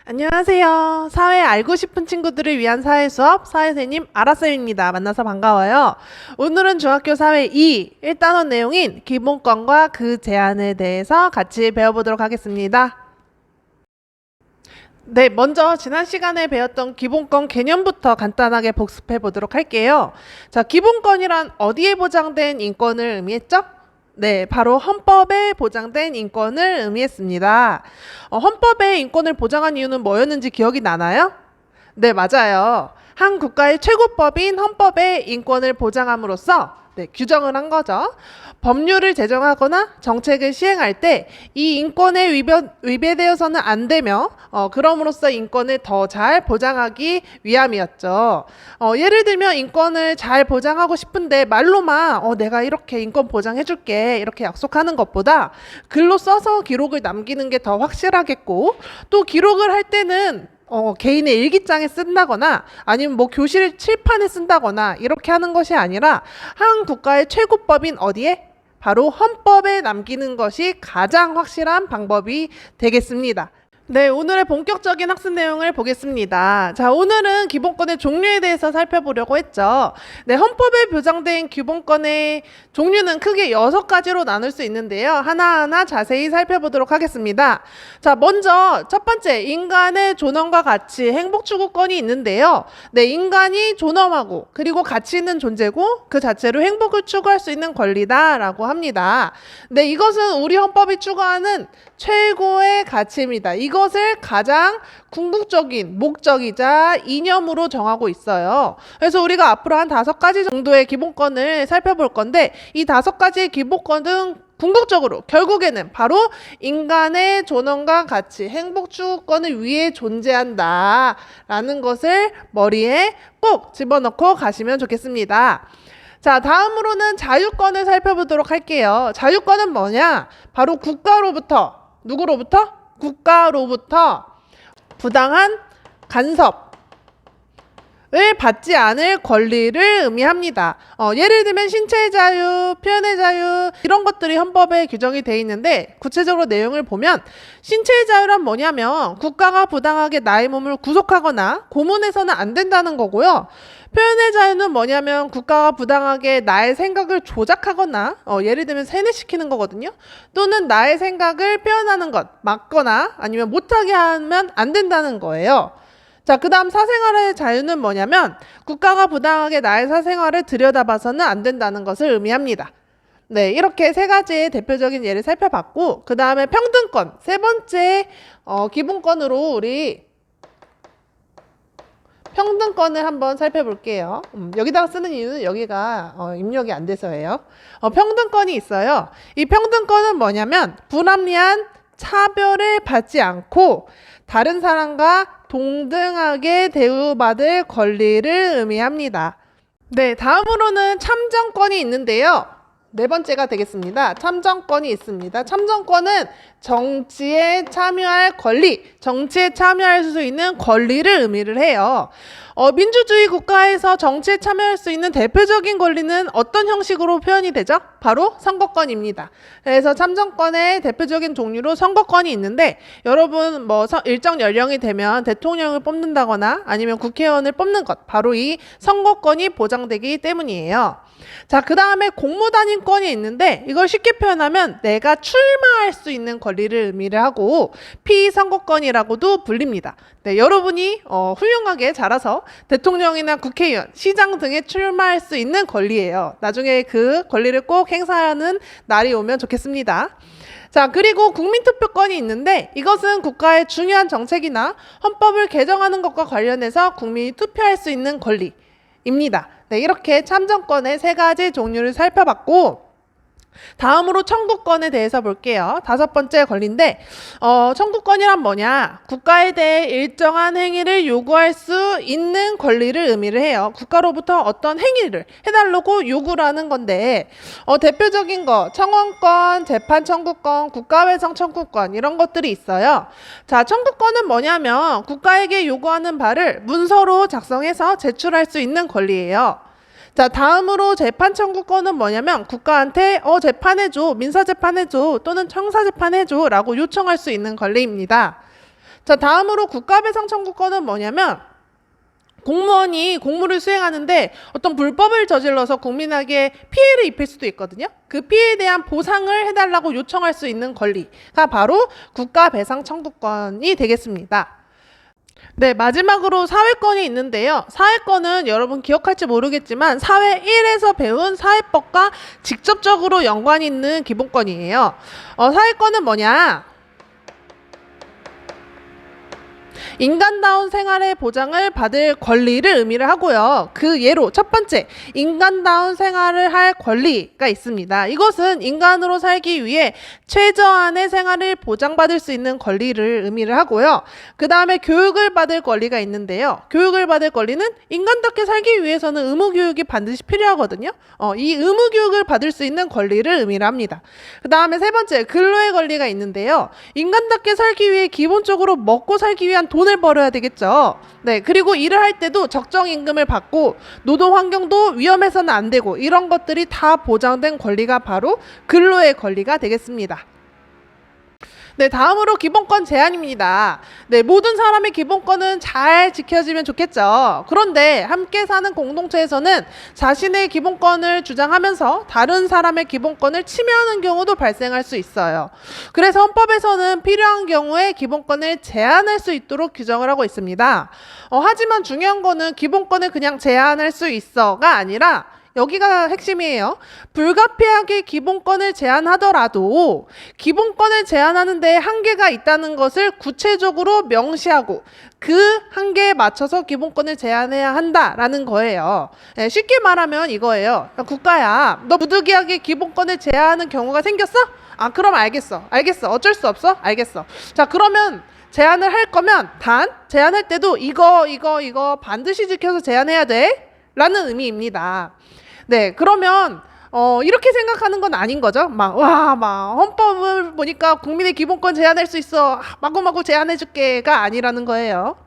안녕하세요. 사회 알고 싶은 친구들을 위한 사회 수업 사회생님 아라쌤입니다. 만나서 반가워요. 오늘은 중학교 사회 2 1단원 내용인 기본권과 그 제한에 대해서 같이 배워보도록 하겠습니다. 네, 먼저 지난 시간에 배웠던 기본권 개념부터 간단하게 복습해 보도록 할게요. 자, 기본권이란 어디에 보장된 인권을 의미했죠? 네, 바로 헌법에 보장된 인권을 의미했습니다. 헌법에 인권을 보장한 이유는 뭐였는지 기억이 나나요? 네, 맞아요. 한 국가의 최고법인 헌법에 인권을 보장함으로써 규정을 한 거죠. 법률을 제정하거나 정책을 시행할 때 이 인권에 위배되어서는 안 되며 그럼으로써 인권을 더 잘 보장하기 위함이었죠. 예를 들면 인권을 잘 보장하고 싶은데 말로만 내가 이렇게 인권 보장해줄게 이렇게 약속하는 것보다 글로 써서 기록을 남기는 게 더 확실하겠고, 또 기록을 할 때는 개인의 일기장에 쓴다거나 아니면 뭐 교실 칠판에 쓴다거나 이렇게 하는 것이 아니라 한 국가의 최고법인 어디에? 바로 헌법에 남기는 것이 가장 확실한 방법이 되겠습니다. 네, 오늘의 본격적인 학습 내용을 보겠습니다. 자, 오늘은 기본권의 종류에 대해서 살펴보려고 했죠. 네, 헌법에 보장된 기본권의 종류는 크게 6가지로 나눌 수 있는데요. 하나하나 자세히 살펴보도록 하겠습니다. 자, 먼저 첫 번째, 인간의 존엄과 가치, 행복 추구권이 있는데요. 네, 인간이 존엄하고 그리고 가치 있는 존재고 그 자체로 행복을 추구할 수 있는 권리다라고 합니다. 네, 이것은 우리 헌법이 추구하는 최고의 가치입니다. 이것을 가장 궁극적인 목적이자 이념으로 정하고 있어요. 그래서 우리가 앞으로 한 5가지 정도의 기본권을 살펴볼 건데, 이 5가지의 기본권은 궁극적으로 결국에는 바로 인간의 존엄과 가치, 행복 추구권을 위해 존재한다 라는 것을 머리에 꼭 집어넣고 가시면 좋겠습니다. 자, 다음으로는 자유권을 살펴보도록 할게요. 자유권은 뭐냐? 바로 국가로부터, 누구로부터? 국가로부터 부당한 간섭을 받지 않을 권리를 의미합니다. 예를 들면 신체의 자유, 표현의 자유 이런 것들이 헌법에 규정이 되어 있는데, 구체적으로 내용을 보면 신체의 자유란 뭐냐면 국가가 부당하게 나의 몸을 구속하거나 고문해서는 안 된다는 거고요. 표현의 자유는 뭐냐면 국가가 부당하게 나의 생각을 조작하거나 예를 들면 세뇌시키는 거거든요. 또는 나의 생각을 표현하는 것, 막거나 아니면 못하게 하면 안 된다는 거예요. 자, 그 다음 사생활의 자유는 뭐냐면 국가가 부당하게 나의 사생활을 들여다봐서는 안 된다는 것을 의미합니다. 네, 이렇게 3가지의 대표적인 예를 살펴봤고, 그 다음에 평등권, 3번째 기본권으로 우리 평등권을 한번 살펴볼게요. 여기다가 쓰는 이유는 여기가 입력이 안 돼서예요. 평등권이 있어요. 이 평등권은 뭐냐면 불합리한 차별을 받지 않고 다른 사람과 동등하게 대우받을 권리를 의미합니다. 네, 다음으로는 참정권이 있는데요. 4번째가 되겠습니다. 참정권이 있습니다. 참정권은 정치에 참여할 권리, 정치에 참여할 수 있는 권리를 의미를 해요. 민주주의 국가에서 정치에 참여할 수 있는 대표적인 권리는 어떤 형식으로 표현이 되죠? 바로 선거권입니다. 그래서 참정권의 대표적인 종류로 선거권이 있는데, 여러분 뭐 일정 연령이 되면 대통령을 뽑는다거나 아니면 국회의원을 뽑는 것, 바로 이 선거권이 보장되기 때문이에요. 자, 그 다음에 공무단임권이 있는데, 이걸 쉽게 표현하면 내가 출마할 수 있는 권리를 의미를 하고 피선거권이라고도 불립니다. 네, 여러분이 훌륭하게 자라서 대통령이나 국회의원, 시장 등에 출마할 수 있는 권리예요. 나중에 그 권리를 꼭 행사하는 날이 오면 좋겠습니다. 자, 그리고 국민투표권이 있는데, 이것은 국가의 중요한 정책이나 헌법을 개정하는 것과 관련해서 국민이 투표할 수 있는 권리입니다. 네, 이렇게 참정권의 3가지 종류를 살펴봤고, 다음으로 청구권에 대해서 볼게요. 5번째 권리인데, 청구권이란 뭐냐? 국가에 대해 일정한 행위를 요구할 수 있는 권리를 의미를 해요. 국가로부터 어떤 행위를 해달라고 요구를 하는 건데, 대표적인 거 청원권, 재판 청구권, 국가회상 청구권 이런 것들이 있어요. 자, 청구권은 뭐냐면 국가에게 요구하는 바를 문서로 작성해서 제출할 수 있는 권리예요. 자, 다음으로 재판 청구권은 뭐냐면 국가한테 재판해줘, 민사재판해줘 또는 청사재판해줘 라고 요청할 수 있는 권리입니다. 자, 다음으로 국가배상 청구권은 뭐냐면 공무원이 공무를 수행하는데 어떤 불법을 저질러서 국민에게 피해를 입힐 수도 있거든요. 그 피해에 대한 보상을 해달라고 요청할 수 있는 권리가 바로 국가배상 청구권이 되겠습니다. 네, 마지막으로 사회권이 있는데요. 사회권은 여러분 기억할지 모르겠지만 사회 1에서 배운 사회법과 직접적으로 연관이 있는 기본권이에요. 사회권은 뭐냐? 인간다운 생활의 보장을 받을 권리를 의미를 하고요. 그 예로 첫 번째, 인간다운 생활을 할 권리가 있습니다. 이것은 인간으로 살기 위해 최저한의 생활을 보장받을 수 있는 권리를 의미를 하고요. 그 다음에 교육을 받을 권리가 있는데요. 교육을 받을 권리는 인간답게 살기 위해서는 의무교육이 반드시 필요하거든요. 이 의무교육을 받을 수 있는 권리를 의미를 합니다. 그 다음에 세 번째, 근로의 권리가 있는데요. 인간답게 살기 위해 기본적으로 먹고 살기 위한 돈을 벌어야 되겠죠. 네, 그리고 일을 할 때도 적정 임금을 받고 노동 환경도 위험해서는 안 되고 이런 것들이 다 보장된 권리가 바로 근로의 권리가 되겠습니다. 네, 다음으로 기본권 제한입니다. 네, 모든 사람의 기본권은 잘 지켜지면 좋겠죠. 그런데 함께 사는 공동체에서는 자신의 기본권을 주장하면서 다른 사람의 기본권을 침해하는 경우도 발생할 수 있어요. 그래서 헌법에서는 필요한 경우에 기본권을 제한할 수 있도록 규정을 하고 있습니다. 하지만 중요한 거는 기본권을 그냥 제한할 수 있어가 아니라 여기가 핵심이에요. 불가피하게 기본권을 제한하더라도 기본권을 제한하는 데 한계가 있다는 것을 구체적으로 명시하고 그 한계에 맞춰서 기본권을 제한해야 한다라는 거예요. 네, 쉽게 말하면 이거예요. 국가야, 너 부득이하게 기본권을 제한하는 경우가 생겼어? 아, 그럼 알겠어. 어쩔 수 없어? 알겠어. 자, 그러면 제한을 할 거면 단 제한할 때도 이거 반드시 지켜서 제한해야 돼 라는 의미입니다. 네, 그러면 이렇게 생각하는 건 아닌 거죠. 막 헌법을 보니까 국민의 기본권 제한할 수 있어. 마구마구 제한해줄게가 아니라는 거예요.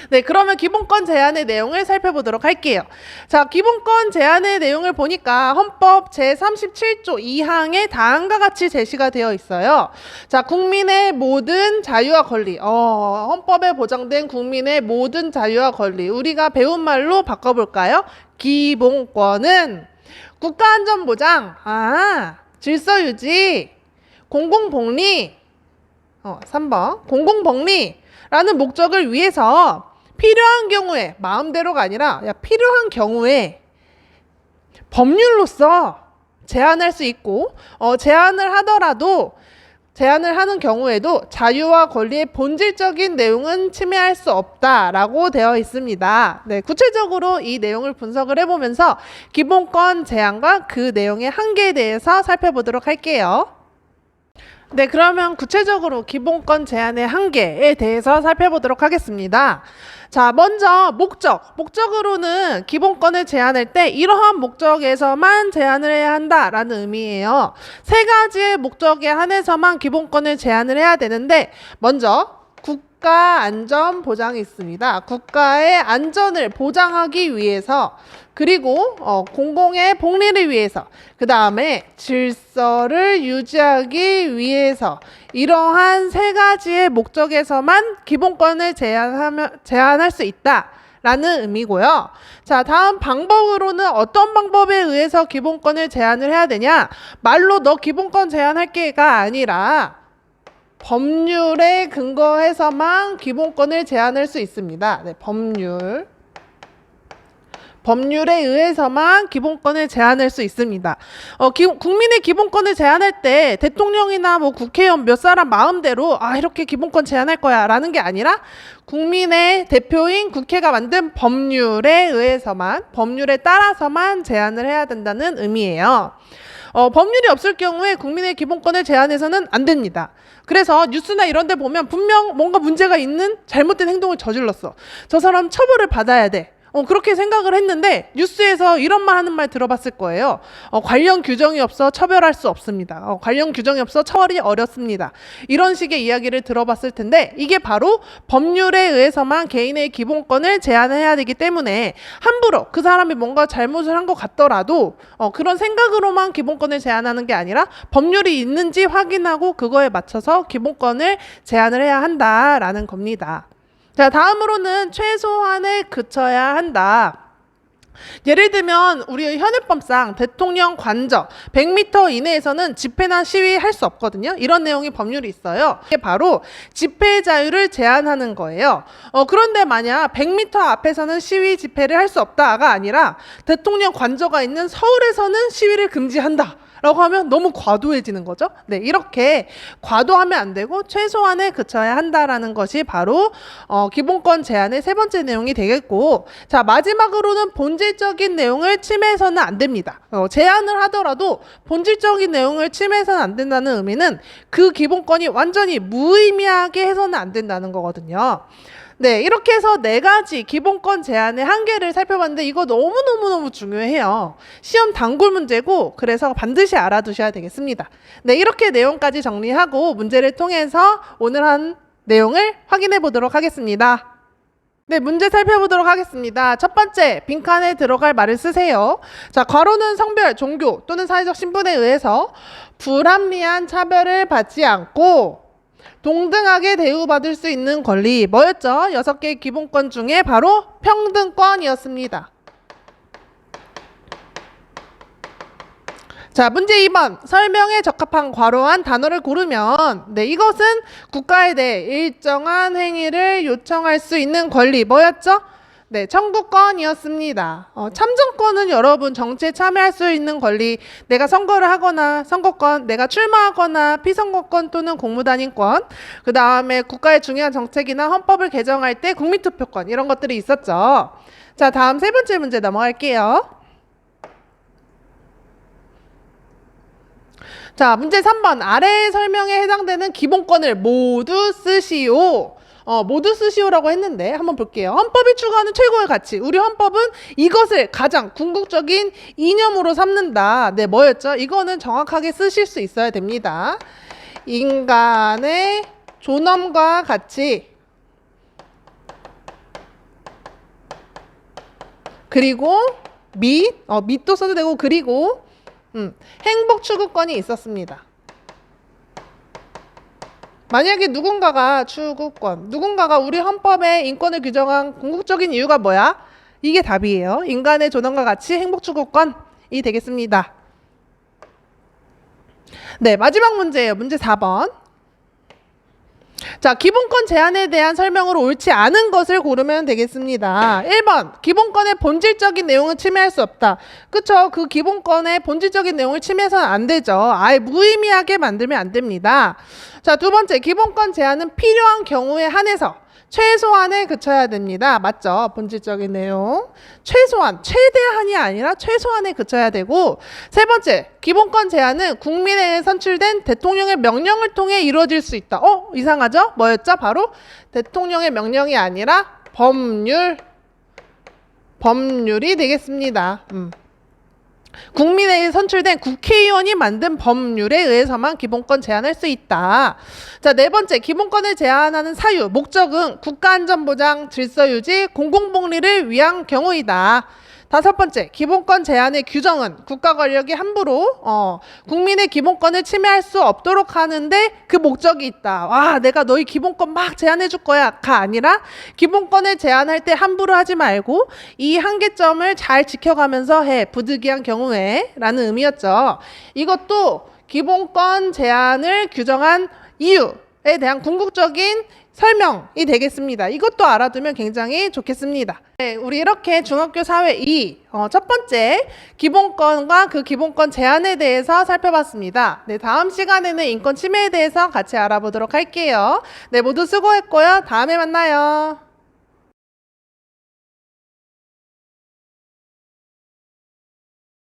네, 그러면 기본권 제한의 내용을 살펴보도록 할게요. 자, 기본권 제한의 내용을 보니까 헌법 제37조 2항에 다음과 같이 제시가 되어 있어요. 자, 국민의 모든 자유와 권리. 헌법에 보장된 국민의 모든 자유와 권리. 우리가 배운 말로 바꿔볼까요? 기본권은 국가안전보장, 질서유지, 공공복리, 3번, 공공복리라는 목적을 위해서 필요한 경우에, 마음대로가 아니라 필요한 경우에 법률로서 제한할 수 있고, 제한을 하는 경우에도 자유와 권리의 본질적인 내용은 침해할 수 없다라고 되어 있습니다. 네, 구체적으로 이 내용을 분석을 해보면서 기본권 제한과 그 내용의 한계에 대해서 살펴보도록 할게요. 네, 그러면 구체적으로 기본권 제한의 한계에 대해서 살펴보도록 하겠습니다. 자, 먼저 목적으로는 기본권을 제한할 때 이러한 목적에서만 제한을 해야 한다라는 의미예요. 세 가지의 목적에 한해서만 기본권을 제한을 해야 되는데, 먼저 국가 안전 보장이 있습니다. 국가의 안전을 보장하기 위해서, 그리고 공공의 복리를 위해서, 그 다음에 질서를 유지하기 위해서, 이러한 세 가지의 목적에서만 기본권을 제한할 수 있다라는 의미고요. 자, 다음 방법으로는 어떤 방법에 의해서 기본권을 제한을 해야 되냐? 말로 너 기본권 제한할게가 아니라 법률에 근거해서만 기본권을 제한할 수 있습니다. 네, 법률에 의해서만 기본권을 제한할 수 있습니다. 국민의 기본권을 제한할 때 대통령이나 국회의원 몇 사람 마음대로 이렇게 기본권 제한할 거야 라는 게 아니라 국민의 대표인 국회가 만든 법률에 따라서만 제한을 해야 된다는 의미예요. 법률이 없을 경우에 국민의 기본권을 제한해서는 안 됩니다. 그래서 뉴스나 이런 데 보면 분명 뭔가 문제가 있는 잘못된 행동을 저질렀어. 저 사람 처벌을 받아야 돼. 그렇게 생각을 했는데 뉴스에서 이런 말 하는 말 들어봤을 거예요. 관련 규정이 없어 처벌할 수 없습니다. 관련 규정이 없어 처벌이 어렵습니다. 이런 식의 이야기를 들어봤을 텐데 이게 바로 법률에 의해서만 개인의 기본권을 제한해야 되기 때문에 함부로 그 사람이 뭔가 잘못을 한 것 같더라도 그런 생각으로만 기본권을 제한하는 게 아니라 법률이 있는지 확인하고 그거에 맞춰서 기본권을 제한을 해야 한다라는 겁니다. 자, 다음으로는 최소한에 그쳐야 한다. 예를 들면 우리 현행법상 대통령 관저 100m 이내에서는 집회나 시위할 수 없거든요. 이런 내용이 법률이 있어요. 이게 바로 집회 자유를 제한하는 거예요. 그런데 만약 100m 앞에서는 시위 집회를 할 수 없다가 아니라 대통령 관저가 있는 서울에서는 시위를 금지한다 라고 하면 너무 과도해지는 거죠. 네, 이렇게 과도하면 안 되고 최소한에 그쳐야 한다라는 것이 바로 기본권 제한의 세 번째 내용이 되겠고, 자, 마지막으로는 본질적인 내용을 침해해서는 안 됩니다. 제한을 하더라도 본질적인 내용을 침해해서는 안 된다는 의미는 그 기본권이 완전히 무의미하게 해서는 안 된다는 거거든요. 네, 이렇게 해서 네 가지 기본권 제한의 한계를 살펴봤는데 이거 너무너무너무 중요해요. 시험 단골 문제고 그래서 반드시 알아두셔야 되겠습니다. 네, 이렇게 내용까지 정리하고 문제를 통해서 오늘 한 내용을 확인해 보도록 하겠습니다. 네, 문제 살펴보도록 하겠습니다. 첫 번째, 빈칸에 들어갈 말을 쓰세요. 자, 괄호는 성별, 종교 또는 사회적 신분에 의해서 불합리한 차별을 받지 않고 동등하게 대우받을 수 있는 권리, 뭐였죠? 6개의 기본권 중에 바로 평등권이었습니다. 자, 문제 2번. 설명에 적합한 괄호한 단어를 고르면, 네, 이것은 국가에 대해 일정한 행위를 요청할 수 있는 권리, 뭐였죠? 네, 청구권이었습니다. 참정권은 여러분 정치에 참여할 수 있는 권리, 내가 선거를 하거나 선거권, 내가 출마하거나 피선거권 또는 공무단인권, 그 다음에 국가의 중요한 정책이나 헌법을 개정할 때 국민투표권, 이런 것들이 있었죠. 자, 다음 세 번째 문제 넘어갈게요. 자, 문제 3번. 아래의 설명에 해당되는 기본권을 모두 쓰시오. 모두 쓰시오라고 했는데 한번 볼게요. 헌법이 추구하는 최고의 가치. 우리 헌법은 이것을 가장 궁극적인 이념으로 삼는다. 네, 뭐였죠? 이거는 정확하게 쓰실 수 있어야 됩니다. 인간의 존엄과 가치. 그리고 밑도 써도 되고 그리고 행복 추구권이 있었습니다. 만약에 누군가가 우리 헌법에 인권을 규정한 궁극적인 이유가 뭐야? 이게 답이에요. 인간의 존엄과 가치, 행복 추구권이 되겠습니다. 네, 마지막 문제예요. 문제 4번. 자, 기본권 제한에 대한 설명으로 옳지 않은 것을 고르면 되겠습니다. 1번, 기본권의 본질적인 내용은 침해할 수 없다. 그쵸? 그 기본권의 본질적인 내용을 침해해서는 안 되죠. 아예 무의미하게 만들면 안 됩니다. 자, 두 번째, 기본권 제한은 필요한 경우에 한해서 최소한에 그쳐야 됩니다. 맞죠? 본질적인 내용. 최소한, 최대한이 아니라 최소한에 그쳐야 되고, 세 번째, 기본권 제한은 국민에 의해 선출된 대통령의 명령을 통해 이루어질 수 있다. 이상하죠? 뭐였죠? 바로 대통령의 명령이 아니라 법률이 되겠습니다. 국민에 의해 선출된 국회의원이 만든 법률에 의해서만 기본권 제한할 수 있다. 자, 네 번째, 기본권을 제한하는 사유, 목적은 국가안전보장, 질서유지, 공공복리를 위한 경우이다. 다섯 번째, 기본권 제한의 규정은 국가 권력이 함부로 국민의 기본권을 침해할 수 없도록 하는데 그 목적이 있다. 와, 내가 너희 기본권 막 제한해 줄 거야가 아니라 기본권을 제한할 때 함부로 하지 말고 이 한계점을 잘 지켜가면서 해. 부득이한 경우에 라는 의미였죠. 이것도 기본권 제한을 규정한 이유에 대한 궁극적인 설명이 되겠습니다. 이것도 알아두면 굉장히 좋겠습니다. 네, 우리 이렇게 중학교 사회 2 첫 번째 기본권과 그 기본권 제한에 대해서 살펴봤습니다. 네, 다음 시간에는 인권 침해에 대해서 같이 알아보도록 할게요. 네, 모두 수고했고요. 다음에 만나요.